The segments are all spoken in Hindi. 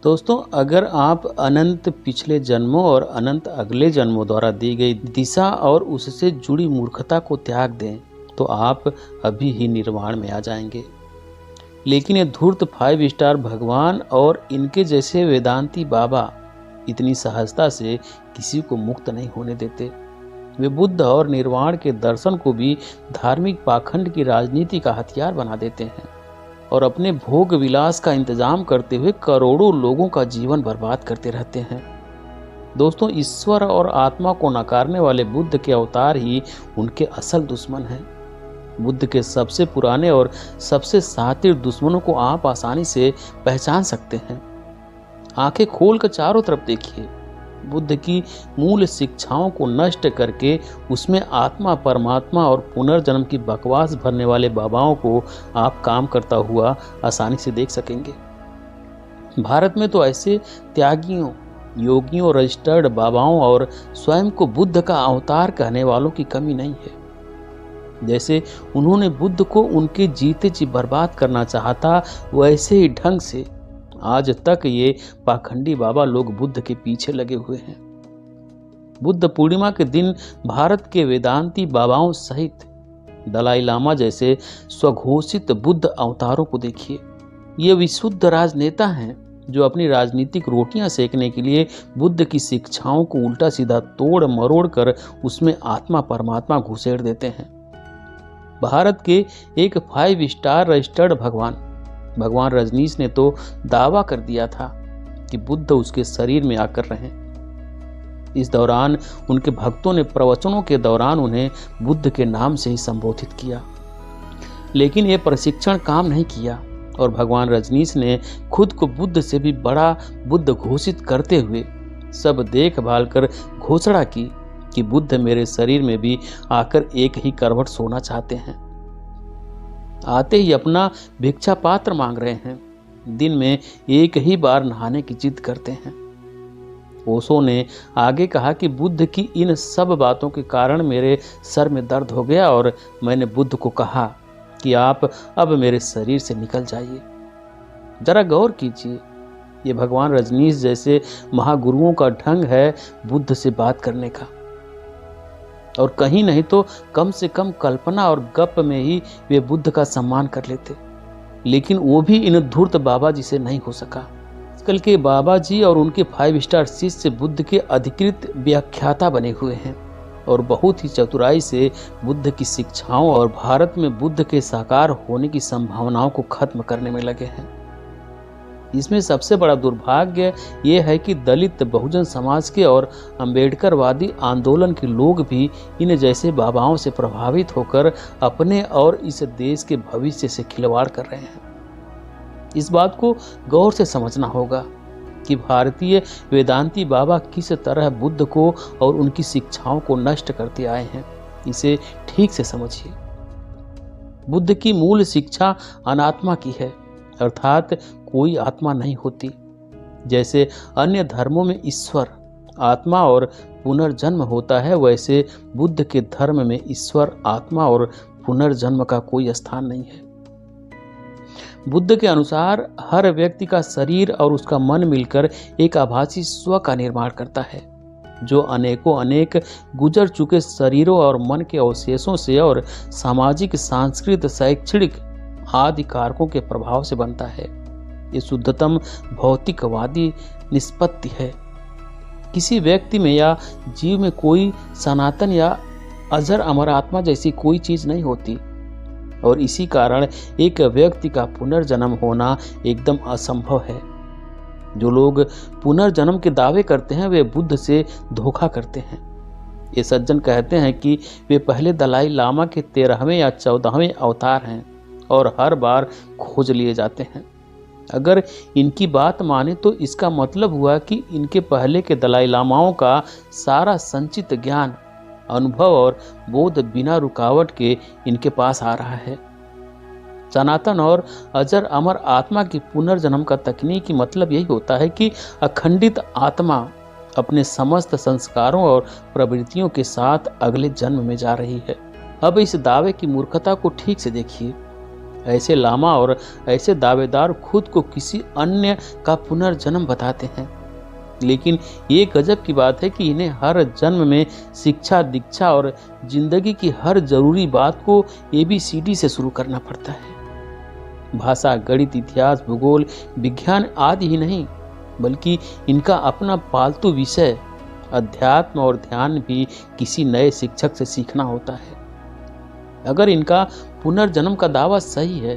दोस्तों, अगर आप अनंत पिछले जन्मों और अनंत अगले जन्मों द्वारा दी गई दिशा और उससे जुड़ी मूर्खता को त्याग दें तो आप अभी ही निर्वाण में आ जाएंगे। लेकिन ये धूर्त 5 स्टार भगवान और इनके जैसे वेदांती बाबा इतनी सहजता से किसी को मुक्त नहीं होने देते। वे बुद्ध और निर्वाण के दर्शन को भी धार्मिक पाखंड की राजनीति का हथियार बना देते हैं और अपने भोग विलास का इंतजाम करते हुए करोड़ों लोगों का जीवन बर्बाद करते रहते हैं। दोस्तों, ईश्वर और आत्मा को नकारने वाले बुद्ध के अवतार ही उनके असल दुश्मन हैं। बुद्ध के सबसे पुराने और सबसे शातिर दुश्मनों को आप आसानी से पहचान सकते हैं। आंखें खोलकर चारों तरफ देखिए। बुद्ध की मूल शिक्षाओं को नष्ट करके उसमें आत्मा, परमात्मा और पुनर्जन्म की बकवास भरने वाले बाबाओं को आप काम करता हुआ आसानी से देख सकेंगे। भारत में तो ऐसे त्यागियों, योगियों, रजिस्टर्ड बाबाओं और स्वयं को बुद्ध का अवतार कहने वालों की कमी नहीं है। जैसे उन्होंने बुद्ध को उनके जीते जी बर्बाद करना चाहता, वैसे ही ढंग से आज तक ये पाखंडी बाबा लोग बुद्ध के पीछे लगे हुए हैं। बुद्ध पूर्णिमा के दिन भारत के वेदांती बाबाओं सहित दलाई लामा जैसे स्वघोषित बुद्ध अवतारों को देखिए। ये विशुद्ध राजनेता हैं जो अपनी राजनीतिक रोटियां सेकने के लिए बुद्ध की शिक्षाओं को उल्टा सीधा तोड़ मरोड़ कर उसमें आत्मा, परमात्मा घुसेड़ देते हैं। भारत के एक 5 स्टार रजिस्टर्ड भगवान रजनीश ने तो दावा कर दिया था कि बुद्ध उसके शरीर में आकर रहें। इस दौरान उनके भक्तों ने प्रवचनों के दौरान उन्हें बुद्ध के नाम से ही संबोधित किया, लेकिन यह प्रशिक्षण काम नहीं किया और भगवान रजनीश ने खुद को बुद्ध से भी बड़ा बुद्ध घोषित करते हुए सब देखभाल कर घोषणा की कि बुद्ध मेरे शरीर में भी आकर एक ही करवट सोना चाहते हैं। आते ही अपना भिक्षा पात्र मांग रहे हैं। दिन में एक ही बार नहाने की जिद करते हैं। ओशो ने आगे कहा कि बुद्ध की इन सब बातों के कारण मेरे सर में दर्द हो गया और मैंने बुद्ध को कहा कि आप अब मेरे शरीर से निकल जाइए। जरा गौर कीजिए, ये भगवान रजनीश जैसे महागुरुओं का ढंग है बुद्ध से बात करने का। और कहीं नहीं तो कम से कम कल्पना और गप में ही वे बुद्ध का सम्मान कर लेते, लेकिन वो भी इन धूर्त बाबा जी से नहीं हो सका। आजकल के बाबा जी और उनके 5 स्टार शिष्य बुद्ध के अधिकृत व्याख्याता बने हुए हैं और बहुत ही चतुराई से बुद्ध की शिक्षाओं और भारत में बुद्ध के साकार होने की संभावनाओं को खत्म करने में लगे हैं। इसमें सबसे बड़ा दुर्भाग्य ये है कि दलित, बहुजन समाज के और अम्बेडकरवादी आंदोलन के लोग भी इन जैसे बाबाओं से प्रभावित होकर अपने और इस देश के भविष्य से खिलवाड़ कर रहे हैं। इस बात को गौर से समझना होगा कि भारतीय वेदांती बाबा किस तरह बुद्ध को और उनकी शिक्षाओं को नष्ट करते आए हैं। इसे ठीक से समझिए। बुद्ध की मूल शिक्षा अनात्मा की है, अर्थात कोई आत्मा नहीं होती। जैसे अन्य धर्मों में ईश्वर, आत्मा और पुनर्जन्म होता है, वैसे बुद्ध के धर्म में ईश्वर, आत्मा और पुनर्जन्म का कोई स्थान नहीं है। बुद्ध के अनुसार हर व्यक्ति का शरीर और उसका मन मिलकर एक आभासी स्व का निर्माण करता है, जो अनेकों अनेक गुजर चुके शरीरों और मन के अवशेषों से और सामाजिक, सांस्कृतिक, शैक्षणिक आदि कारकों के प्रभाव से बनता है। ये शुद्धतम भौतिकवादी निष्पत्ति है। किसी व्यक्ति में या जीव में कोई सनातन या अजर अमर आत्मा जैसी कोई चीज नहीं होती और इसी कारण एक व्यक्ति का पुनर्जन्म होना एकदम असंभव है। जो लोग पुनर्जन्म के दावे करते हैं वे बुद्ध से धोखा करते हैं। ये सज्जन कहते हैं कि वे पहले दलाई लामा के 13वें या 14वें अवतार हैं और हर बार खोज लिए जाते हैं। अगर इनकी बात माने तो इसका मतलब हुआ कि इनके पहले के दलाई लामाओं का सारा संचित ज्ञान, अनुभव और बोध बिना रुकावट के इनके पास आ रहा है। सनातन और अजर अमर आत्मा की पुनर्जन्म का तकनीकी मतलब यही होता है कि अखंडित आत्मा अपने समस्त संस्कारों और प्रवृत्तियों के साथ अगले जन्म में जा रही है। अब इस दावे की मूर्खता को ठीक से देखिए। ऐसे लामा और ऐसे दावेदार खुद को किसी अन्य का पुनर्जन्म बताते हैं, लेकिन ये गजब की बात है कि इन्हें हर जन्म में शिक्षा, दीक्षा और जिंदगी की हर जरूरी बात को ABCD से शुरू करना पड़ता है। भाषा, गणित, इतिहास, भूगोल, विज्ञान आदि ही नहीं, बल्कि इनका अपना पालतू विषय अध्यात्म और ध्यान भी किसी नए शिक्षक से सीखना होता है। अगर इनका पुनर्जन्म का दावा सही है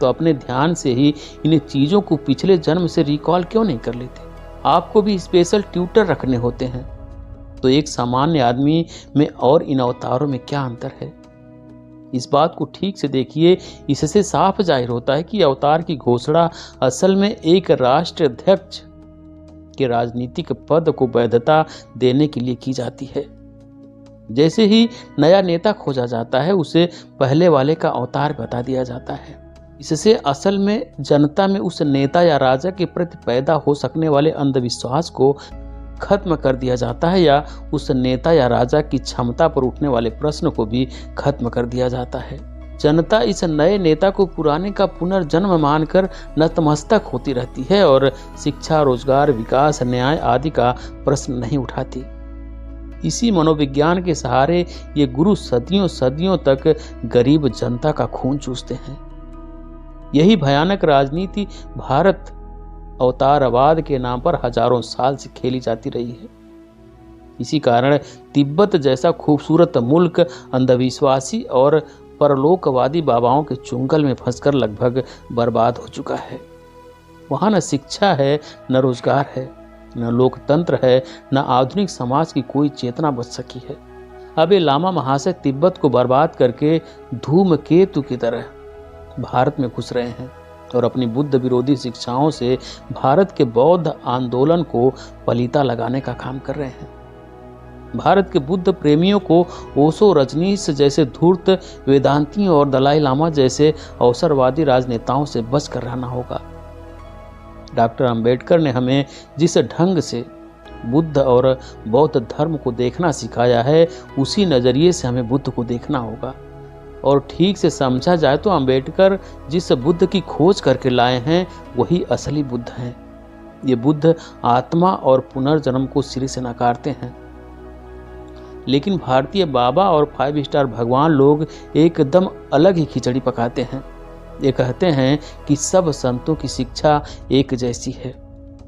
तो अपने ध्यान से ही इन चीजों को पिछले जन्म से रिकॉल क्यों नहीं कर लेते? आपको भी स्पेशल ट्यूटर रखने होते हैं, तो एक सामान्य आदमी में और इन अवतारों में क्या अंतर है? इस बात को ठीक से देखिए। इससे साफ जाहिर होता है कि अवतार की घोषणा असल में एक राष्ट्राध्यक्ष के राजनीतिक पद को वैधता देने के लिए की जाती है। जैसे ही नया नेता खोजा जाता है, उसे पहले वाले का अवतार बता दिया जाता है। इससे असल में जनता में उस नेता या राजा के प्रति पैदा हो सकने वाले अंधविश्वास को खत्म कर दिया जाता है, या उस नेता या राजा की क्षमता पर उठने वाले प्रश्न को भी खत्म कर दिया जाता है। जनता इस नए नेता को पुराने का पुनर्जन्म मानकर नतमस्तक होती रहती है और शिक्षा, रोजगार, विकास, न्याय आदि का प्रश्न नहीं उठाती। इसी मनोविज्ञान के सहारे ये गुरु सदियों सदियों तक गरीब जनता का खून चूसते हैं। यही भयानक राजनीति भारत अवतारवाद के नाम पर हजारों साल से खेली जाती रही है। इसी कारण तिब्बत जैसा खूबसूरत मुल्क अंधविश्वासी और परलोकवादी बाबाओं के चुंगल में फंसकर लगभग बर्बाद हो चुका है। वहां न शिक्षा है, न रोजगार है, न लोकतंत्र है, न आधुनिक समाज की कोई चेतना बच सकी है। अब ये लामा महाशय तिब्बत को बर्बाद करके धूमकेतु की तरह भारत में घुस रहे हैं और अपनी बुद्ध विरोधी शिक्षाओं से भारत के बौद्ध आंदोलन को पलीता लगाने का काम कर रहे हैं। भारत के बुद्ध प्रेमियों को ओशो, रजनीश जैसे धूर्त वेदांतियों और दलाई लामा जैसे अवसरवादी राजनेताओं से बचकर रहना होगा। डॉक्टर अंबेडकर ने हमें जिस ढंग से बुद्ध और बौद्ध धर्म को देखना सिखाया है, उसी नजरिए से हमें बुद्ध को देखना होगा। और ठीक से समझा जाए तो अंबेडकर जिस बुद्ध की खोज करके लाए हैं, वही असली बुद्ध हैं। ये बुद्ध आत्मा और पुनर्जन्म को सिरे से नकारते हैं, लेकिन भारतीय बाबा और 5 स्टार भगवान लोग एकदम अलग ही खिचड़ी पकाते हैं। ये कहते हैं कि सब संतों की शिक्षा एक जैसी है,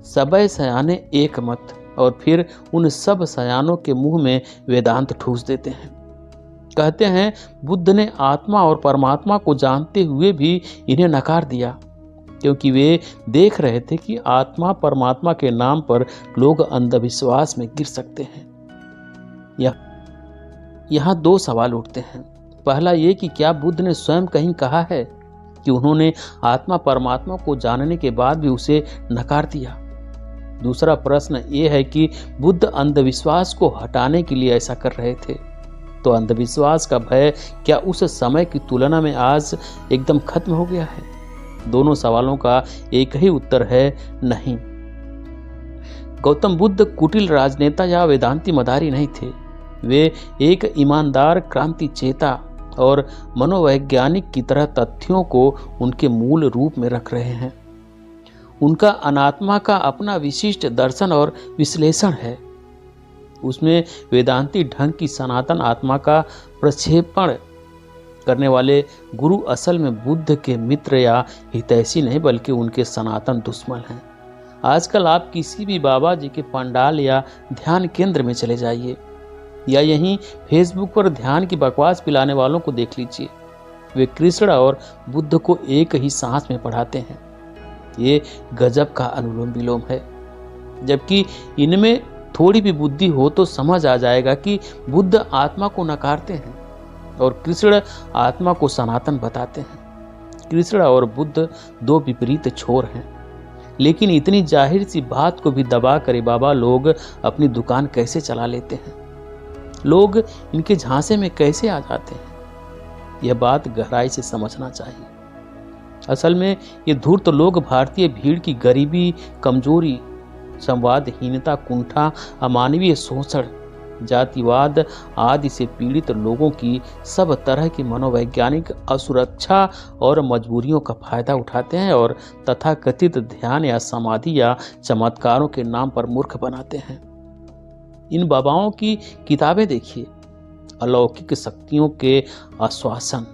सबय सयाने एक मत, और फिर उन सब सयानों के मुंह में वेदांत ठूस देते हैं। कहते हैं बुद्ध ने आत्मा और परमात्मा को जानते हुए भी इन्हें नकार दिया, क्योंकि वे देख रहे थे कि आत्मा परमात्मा के नाम पर लोग अंधविश्वास में गिर सकते हैं। यहाँ 2 सवाल उठते हैं। पहला ये कि क्या बुद्ध ने स्वयं कहीं कहा है कि उन्होंने आत्मा परमात्मा को जानने के बाद भी उसे नकार दिया? दूसरा प्रश्न ये है कि बुद्ध अंधविश्वास को हटाने के लिए ऐसा कर रहे थे, तो अंधविश्वास का भय क्या उस समय की तुलना में आज एकदम खत्म हो गया है? दोनों सवालों का एक ही उत्तर है, नहीं। गौतम बुद्ध कुटिल राजनेता या वेदांती मदारी नहीं थे। वे एक ईमानदार, क्रांति चेता और मनोवैज्ञानिक की तरह तथ्यों को उनके मूल रूप में रख रहे हैं। उनका अनात्मा का अपना विशिष्ट दर्शन और विश्लेषण है। उसमें वेदांती ढंग की सनातन आत्मा का प्रक्षेपण करने वाले गुरु असल में बुद्ध के मित्र या हितैषी नहीं, बल्कि उनके सनातन दुश्मन हैं। आजकल आप किसी भी बाबा जी के पंडाल या ध्यान केंद्र में चले जाइए, या यहीं फेसबुक पर ध्यान की बकवास पिलाने वालों को देख लीजिए। वे कृष्ण और बुद्ध को एक ही सांस में पढ़ाते हैं। ये गजब का अनुलोम विलोम है। जबकि इनमें थोड़ी भी बुद्धि हो तो समझ आ जाएगा कि बुद्ध आत्मा को नकारते हैं और कृष्ण आत्मा को सनातन बताते हैं। कृष्ण और बुद्ध 2 विपरीत छोर हैं, लेकिन इतनी जाहिर सी बात को भी दबा कर बाबा लोग अपनी दुकान कैसे चला लेते हैं? लोग इनके झांसे में कैसे आ जाते हैं? यह बात गहराई से समझना चाहिए। असल में ये धूर्त लोग भारतीय भीड़ की गरीबी, कमजोरी, संवादहीनता, कुंठा, अमानवीय शोषण जातिवाद आदि से पीड़ित लोगों की सब तरह की मनोवैज्ञानिक असुरक्षा और मजबूरियों का फायदा उठाते हैं और तथाकथित ध्यान या समाधि या चमत्कारों के नाम पर मूर्ख बनाते हैं। इन बाबाओं की किताबें देखिए, अलौकिक शक्तियों के आश्वासन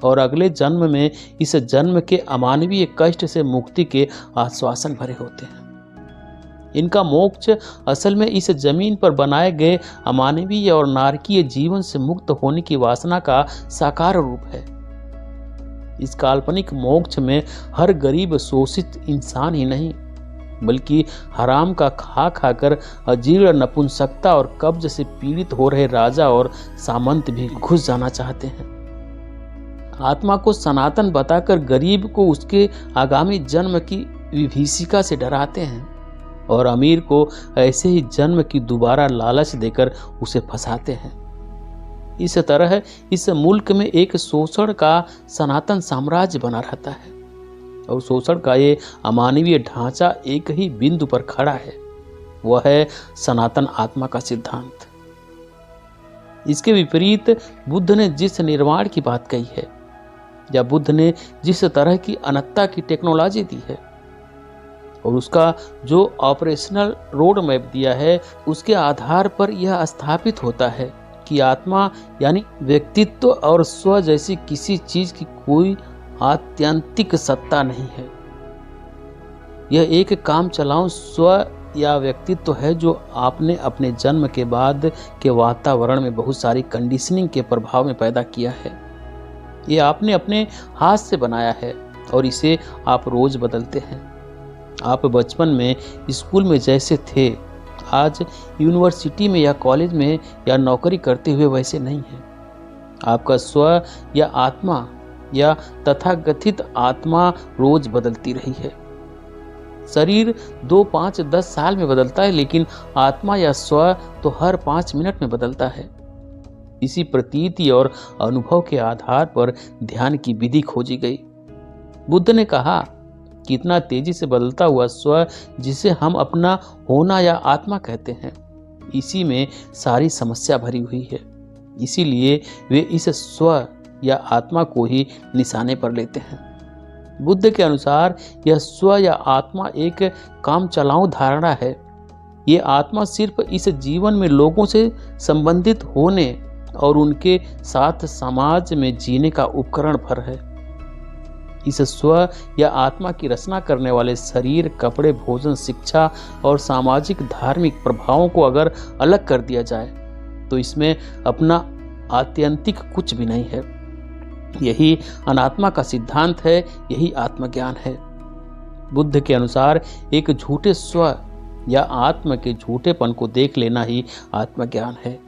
और अगले जन्म में इस जन्म के अमानवीय कष्ट से मुक्ति के आश्वासन भरे होते हैं। इनका मोक्ष असल में इस जमीन पर बनाए गए अमानवीय और नारकीय जीवन से मुक्त होने की वासना का साकार रूप है। इस काल्पनिक मोक्ष में हर गरीब शोषित इंसान ही नहीं, बल्कि हराम का खा खाकर अजीर्ण नपुंसकता और कब्ज से पीड़ित हो रहे राजा और सामंत भी घुस जाना चाहते हैं। आत्मा को सनातन बताकर गरीब को उसके आगामी जन्म की विभीषिका से डराते हैं और अमीर को ऐसे ही जन्म की दोबारा लालच देकर उसे फंसाते हैं। इस तरह इस मुल्क में एक शोषण का सनातन साम्राज्य बना रहता है और शोषण का ये अमानवीय ढांचा एक ही बिंदु पर खड़ा है, वह है सनातन आत्मा का सिद्धांत। इसके विपरीत बुद्ध ने जिस निर्वाण की बात कही है या बुद्ध ने जिस तरह की अनंतता की टेक्नोलॉजी दी है और उसका जो ऑपरेशनल रोड मैप दिया है, उसके आधार पर यह स्थापित होता है कि आत्मा यानी व्यक्तित्व और स्व जैसी किसी चीज की कोई आत्यंतिक सत्ता नहीं है। यह एक काम चलाऊं स्व या व्यक्तित्व है जो आपने अपने जन्म के बाद के वातावरण में बहुत सारी कंडीशनिंग के प्रभाव में पैदा किया है। ये आपने अपने हाथ से बनाया है और इसे आप रोज बदलते हैं। आप बचपन में स्कूल में जैसे थे, आज यूनिवर्सिटी में या कॉलेज में या नौकरी करते हुए वैसे नहीं है। आपका स्व या आत्मा या तथाकथित आत्मा रोज बदलती रही है। शरीर 2, 5, 10 साल में बदलता है, लेकिन आत्मा या स्व तो हर 5 मिनट में बदलता है। इसी प्रतीति और अनुभव के आधार पर ध्यान की विधि खोजी गई। बुद्ध ने कहा कि इतना तेजी से बदलता हुआ स्व जिसे हम अपना होना या आत्मा कहते हैं, इसी में सारी समस्या भरी हुई है। इसीलिए वे इस स्व या आत्मा को ही निशाने पर लेते हैं। बुद्ध के अनुसार यह स्व या आत्मा एक काम चलाऊ धारणा है। ये आत्मा सिर्फ इस जीवन में लोगों से संबंधित होने और उनके साथ समाज में जीने का उपकरण भर है। इस स्व या आत्मा की रचना करने वाले शरीर, कपड़े, भोजन, शिक्षा और सामाजिक धार्मिक प्रभावों को अगर अलग कर दिया जाए तो इसमें अपना आत्यंतिक कुछ भी नहीं है। यही अनात्मा का सिद्धांत है, यही आत्मज्ञान है। बुद्ध के अनुसार एक झूठे स्व या आत्म के झूठेपन को देख लेना ही आत्मज्ञान है।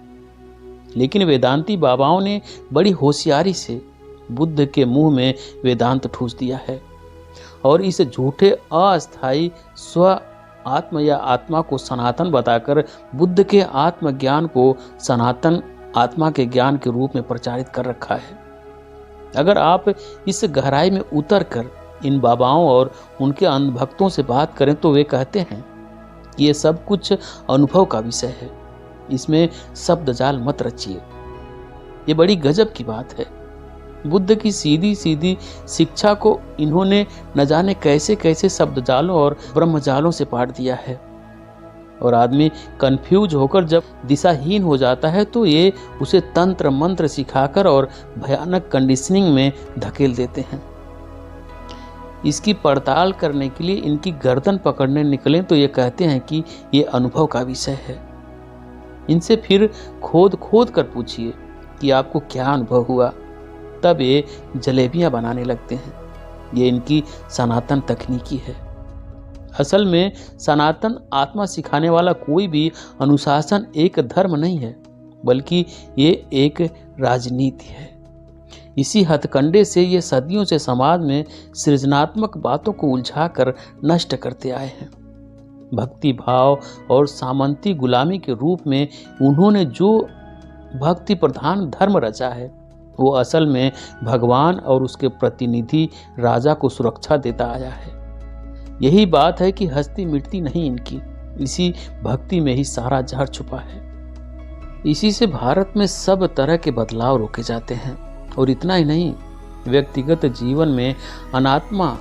लेकिन वेदांती बाबाओं ने बड़ी होशियारी से बुद्ध के मुंह में वेदांत ठूस दिया है और इस झूठे अस्थायी स्व आत्म या आत्मा को सनातन बताकर बुद्ध के आत्मज्ञान को सनातन आत्मा के ज्ञान के रूप में प्रचारित कर रखा है। अगर आप इस गहराई में उतर कर इन बाबाओं और उनके अंधभक्तों से बात करें तो वे कहते हैं कि ये सब कुछ अनुभव का विषय है, इसमें शब्द जाल मत रचिए। ये बड़ी गजब की बात है। बुद्ध की सीधी सीधी शिक्षा को इन्होंने न जाने कैसे कैसे शब्द जालों और ब्रह्म जालों से पाट दिया है और आदमी कंफ्यूज होकर जब दिशाहीन हो जाता है तो ये उसे तंत्र मंत्र सिखाकर और भयानक कंडीशनिंग में धकेल देते हैं। इसकी पड़ताल करने के लिए इनकी गर्दन पकड़ने निकलें तो ये कहते हैं कि ये अनुभव का विषय है। इनसे फिर खोद खोद कर पूछिए कि आपको क्या अनुभव हुआ, तब ये जलेबियां बनाने लगते हैं। ये इनकी सनातन तकनीकी है। असल में सनातन आत्मा सिखाने वाला कोई भी अनुशासन एक धर्म नहीं है, बल्कि ये एक राजनीति है। इसी हथकंडे से ये सदियों से समाज में सृजनात्मक बातों को उलझाकर नष्ट करते आए हैं। भक्ति भाव और सामंती गुलामी के रूप में उन्होंने जो भक्ति प्रधान धर्म रचा है वो असल में भगवान और उसके प्रतिनिधि राजा को सुरक्षा देता आया है। यही बात है कि हस्ती मिटती नहीं इनकी, इसी भक्ति में ही सारा जहर छुपा है। इसी से भारत में सब तरह के बदलाव रोके जाते हैं। और इतना ही नहीं, व्यक्तिगत जीवन में अनात्मा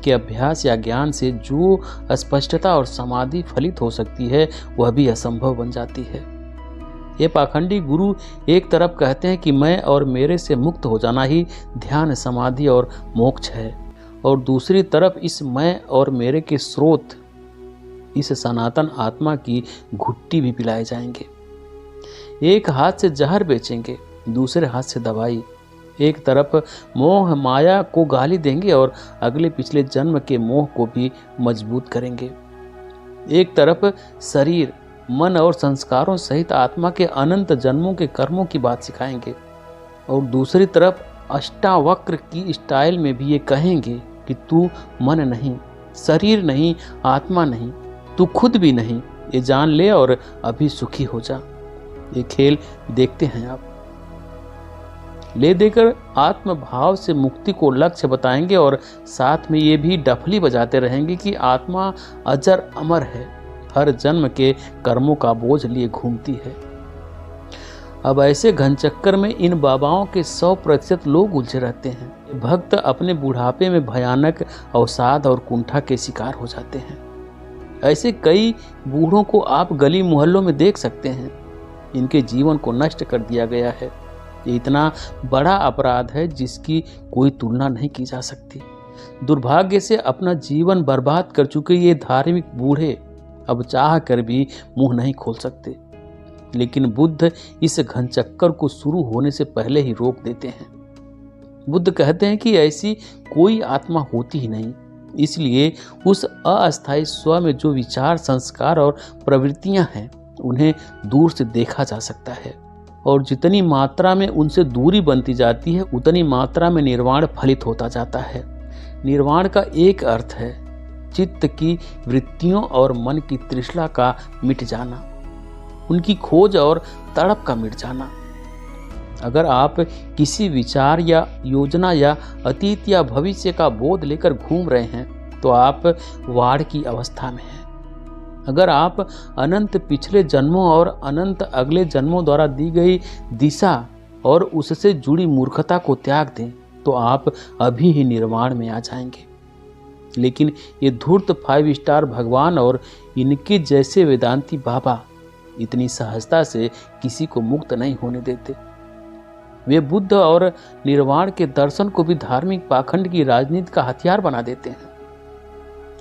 के अभ्यास या ज्ञान से जो स्पष्टता और समाधि फलित हो सकती है वह भी असंभव बन जाती है। ये पाखंडी गुरु एक तरफ कहते हैं कि मैं और मेरे से मुक्त हो जाना ही ध्यान, समाधि और मोक्ष है, और दूसरी तरफ इस मैं और मेरे के स्रोत, इस सनातन आत्मा की घुट्टी भी पिलाए जाएंगे। एक हाथ से जहर बेचेंगे, दूसरे हाथ से दवाई। एक तरफ मोह माया को गाली देंगे और अगले पिछले जन्म के मोह को भी मजबूत करेंगे। एक तरफ शरीर, मन और संस्कारों सहित आत्मा के अनंत जन्मों के कर्मों की बात सिखाएंगे, और दूसरी तरफ अष्टावक्र की स्टाइल में भी ये कहेंगे कि तू मन नहीं, शरीर नहीं, आत्मा नहीं, तू खुद भी नहीं, ये जान ले और अभी सुखी हो जा। ये खेल देखते हैं आप। ले देकर आत्म भाव से मुक्ति को लक्ष्य बताएंगे और साथ में ये भी डफली बजाते रहेंगे कि आत्मा अजर अमर है, हर जन्म के कर्मों का बोझ लिए घूमती है। अब ऐसे घनचक्कर में इन बाबाओं के 100% लोग उलझे रहते हैं। भक्त अपने बुढ़ापे में भयानक अवसाद और कुंठा के शिकार हो जाते हैं। ऐसे कई बूढ़ों को आप गली मोहल्लों में देख सकते हैं। इनके जीवन को नष्ट कर दिया गया है। ये इतना बड़ा अपराध है जिसकी कोई तुलना नहीं की जा सकती। दुर्भाग्य से अपना जीवन बर्बाद कर चुके ये धार्मिक बूढ़े अब चाह कर भी मुंह नहीं खोल सकते। लेकिन बुद्ध इस घनचक्कर को शुरू होने से पहले ही रोक देते हैं। बुद्ध कहते हैं कि ऐसी कोई आत्मा होती ही नहीं, इसलिए उस अस्थायी स्व में जो विचार, संस्कार और प्रवृत्तियां हैं उन्हें दूर से देखा जा सकता है, और जितनी मात्रा में उनसे दूरी बनती जाती है उतनी मात्रा में निर्वाण फलित होता जाता है। निर्वाण का एक अर्थ है चित्त की वृत्तियों और मन की तृष्णा का मिट जाना, उनकी खोज और तड़प का मिट जाना। अगर आप किसी विचार या योजना या अतीत या भविष्य का बोध लेकर घूम रहे हैं तो आप वाड़ की अवस्था में हैं। अगर आप अनंत पिछले जन्मों और अनंत अगले जन्मों द्वारा दी गई दिशा और उससे जुड़ी मूर्खता को त्याग दें तो आप अभी ही निर्वाण में आ जाएंगे। लेकिन ये धूर्त 5 स्टार भगवान और इनके जैसे वेदांती बाबा इतनी सहजता से किसी को मुक्त नहीं होने देते। वे बुद्ध और निर्वाण के दर्शन को भी धार्मिक पाखंड की राजनीति का हथियार बना देते हैं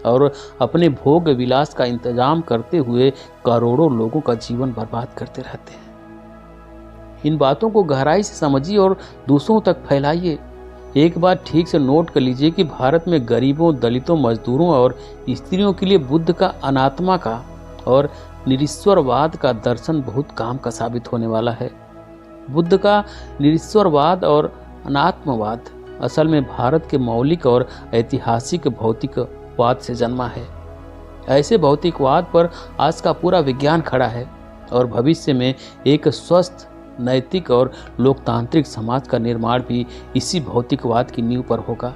और अपने भोग विलास का इंतजाम करते हुए करोड़ों लोगों का जीवन बर्बाद करते रहते हैं। इन बातों को गहराई से समझिए और दूसरों तक फैलाइए। एक बार ठीक से नोट कर लीजिए कि भारत में गरीबों, दलितों, मजदूरों और स्त्रियों के लिए बुद्ध का अनात्मा का और निरीश्वरवाद का दर्शन बहुत काम का साबित होने वाला है। बुद्ध का निरीश्वरवाद और अनात्मवाद असल में भारत के मौलिक और ऐतिहासिक भौतिकवाद से जन्मा है। ऐसे भौतिकवाद पर आज का पूरा विज्ञान खड़ा है और भविष्य में एक स्वस्थ, नैतिक और लोकतांत्रिक समाज का निर्माण भी इसी भौतिकवाद की नींव पर होगा।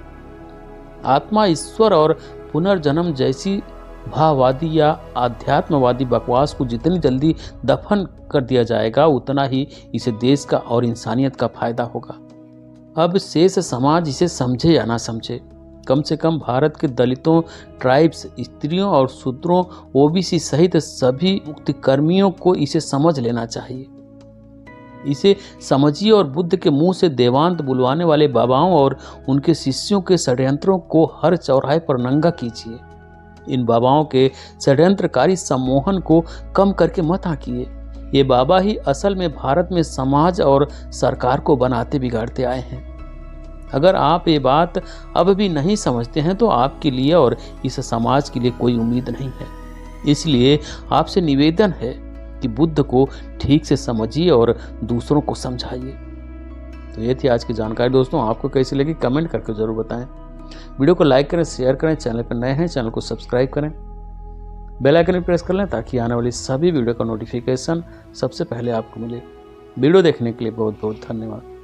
आत्मा, ईश्वर और पुनर्जन्म जैसी भाववादी या आध्यात्मवादी बकवास को जितनी जल्दी दफन कर दिया जाएगा उतना ही इसे देश का और इंसानियत का फायदा होगा। अब शेष समाज इसे समझे या ना समझे, कम से कम भारत के दलितों, ट्राइब्स, स्त्रियों और शूद्रों, ओबीसी सहित सभी मुक्तिकर्मियों को इसे समझ लेना चाहिए। इसे समझिए और बुद्ध के मुंह से देवांत बुलवाने वाले बाबाओं और उनके शिष्यों के षड्यंत्रों को हर चौराहे पर नंगा कीजिए। इन बाबाओं के षड्यंत्रकारी सम्मोहन को कम करके मत आंकिए। ये बाबा ही असल में भारत में समाज और सरकार को बनाते बिगाड़ते आए हैं। अगर आप ये बात अब भी नहीं समझते हैं तो आपके लिए और इस समाज के लिए कोई उम्मीद नहीं है। इसलिए आपसे निवेदन है कि बुद्ध को ठीक से समझिए और दूसरों को समझाइए। तो ये थी आज की जानकारी दोस्तों। आपको कैसी लगी कमेंट करके जरूर बताएं। वीडियो को लाइक करें, शेयर करें, चैनल पर नए हैं चैनल को सब्सक्राइब करें, बेल आइकन प्रेस कर लें ताकि आने वाली सभी वीडियो का नोटिफिकेशन सबसे पहले आपको मिले। वीडियो देखने के लिए बहुत बहुत धन्यवाद।